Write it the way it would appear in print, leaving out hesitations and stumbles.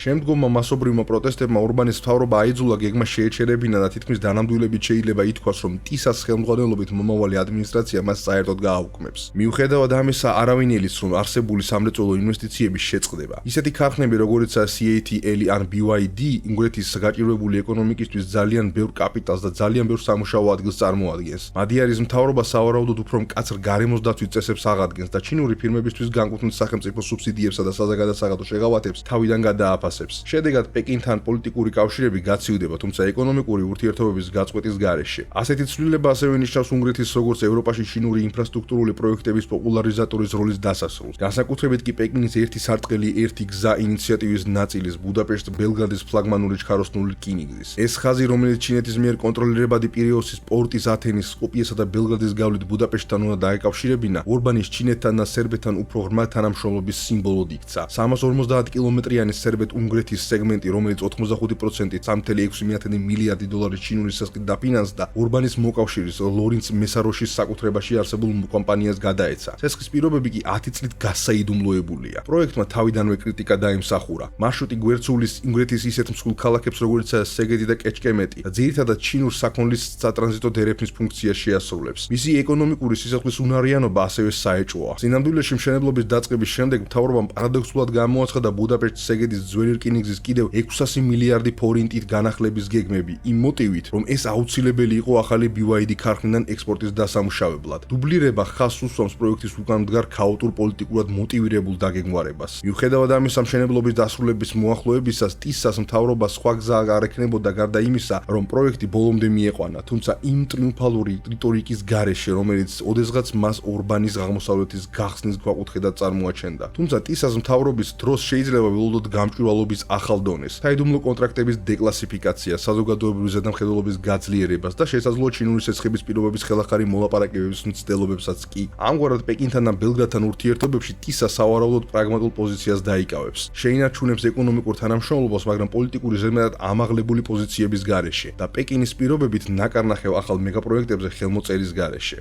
შემდგომმა მასობრივმა პროტესტებმა ურბანის მთავრობა აიძულა გეგმა შეეჩერებინა და თითქმის დანამდვილებით შეიძლება ითქვას, რომ ტისას ხელმძღვანელობით მომავალი ადმინისტრაცია მას საერთოდ გააუქმებს. მიუხედავად ამისა, არავინ ელიც, რომ არსებული სამრეწველო ინვესტიციების შეწყდება. ისეთი ქარხნები, როგორიცაა CATL ან BYD, უნგრეთის გაჭირვებული ეკონომიკისთვის ძალიან ბევრ კაპიტალს და ძალიან ბევრ სამუშაო ადგილს წარმოადგენს. მადიარის მთავრობა სავარაუდოდ უფრო მკაცრ გარემოს დაცვის წესებს აღადგენს და ჩინური ფირმებისთვის განკუთვნილ სახელმწიფო სუბსიდიებსა და საზოგადო შეღავათებს თავიდან გადააფასებს. შედეგად პეკინთან პოლიტიკური კავშირები გაცივდება, თუმცა ეკონომიკური ურთიერთობების გაწყვეტის გარეშე. ასეთი ცვლილება ასევე ნიშნავს უნგრეთის როგორც ევროპაში ჩინური ინფრასტრუქტურული პროექტების პოპულარიზატორის როლის დასასრულს. განსაკუთრებით კი პეკინის ერთი სარტყელი ერთი გზა ინიციატივის ნაწილის ბუდაპეშტ-ბელგრადის ფლაგმანური ჩქაროსნული რკინიგზის. ეს ხაზი, რომელიც ჩინეთის მიერ კონტროლირებადი პირეოსის პორტის ათენის, სკოპიესა და ბელგრადის გავლით ბუდაპეშტთან უნდა დაეკავშირებინა, ურბანის ჩინეთთან და სერბეთთან უფრო ღრმა თანამშრომლობის სიმბოლოდ იქცა. 350 კილომეტრიანი სერბეთ-უნგრეთის სეგმენტი, რომელიც 85%-ით 3.6 მილიარდი დოლარის ჩინური სესხით დაფინანსდა, ურბანის მოკავშირის ლორინც მესაროშის საკუთრებაში არსებულ კომპანიას გადაეცა. სესხის პირობები კი 10 წლით გასაიდუმლოებულია. პროექტმა თავიდანვე კრიტიკა დაიმსახურა. მარშრუტი გვერდსულის უნგრეთის ისეთ მსხვილ ქალაქებს, როგორიცაა სეგედი და კეჩკემეტი, და ძირითადად ჩინურ საქონლის სატრანზიტო დერეფნის ფუნქციას შეასრულებს. მისი ეკონომიკური სისხლის უნარიანობა ასევე საეჭვოა. სინამდვილეში მშენებლობის დაწყების შემდეგ მთავრობამ პარადოქსულად გამოაცხადა ბუდაპეშტ-სეგედის ძველი რკინიგზის კიდევ 600 მილიარდი ფორინტით განახლების გეგმები, იმ მოტივით, რომ ეს აუცილებელი იყო ახალი BYD ქარხნიდან ექსპორტის დასამუშავებლად. დუბლირება ხაზს უსვამს პროექტის უკან მდგარ ქაოტურ პოლიტიკურად მოტივირებულ დაგეგმარებას. მიუხედავად ამისა, მშენებლობის დასრულების მოახლოებისას ტისას მთავრობა სხვა გზა არ ექნებოდა გარდა იმისა, რომ პროექტი ბოლომდე მieყვანა, თუმცა იმ ტრიუმფალური რიტორიკის გარეშე, რომელიც ოდესღაც მას ურბანის აღმოსავლეთის გახსნის გვაკუთხედად წარმოაჩენდა. თუმცა ტისას მთავრობის დროს შეიძლება ველოდოთ გამჭვირვალობის ახალ დონეს, საიდუმლო კონტრაქტების დეკლასიფიკაცია, საზოგადოებრივი ზედამხედველობის გაძლიერებას და შესაძლოა ჩინური სესხების პირობების ხელახარი მოლაპარაკებების მცდელობებსაც კი. ამგვარად პეკინთან და ბელგრადთან ურთიერთობებში ტისა სავარაუდოდ პრაგმატულ პოზიციას დაიკავებს. შეინარჩუნებს ეკონომიკურ თანამშრომლობას, მაგრამ პოლიტიკური ზედმეტად ამაღლებული პოზიციების გარეშე და პეკინის პირობებით ნაკარნახევ ახალ მეგაპროექტებზე ხელმოწერის გარეშე.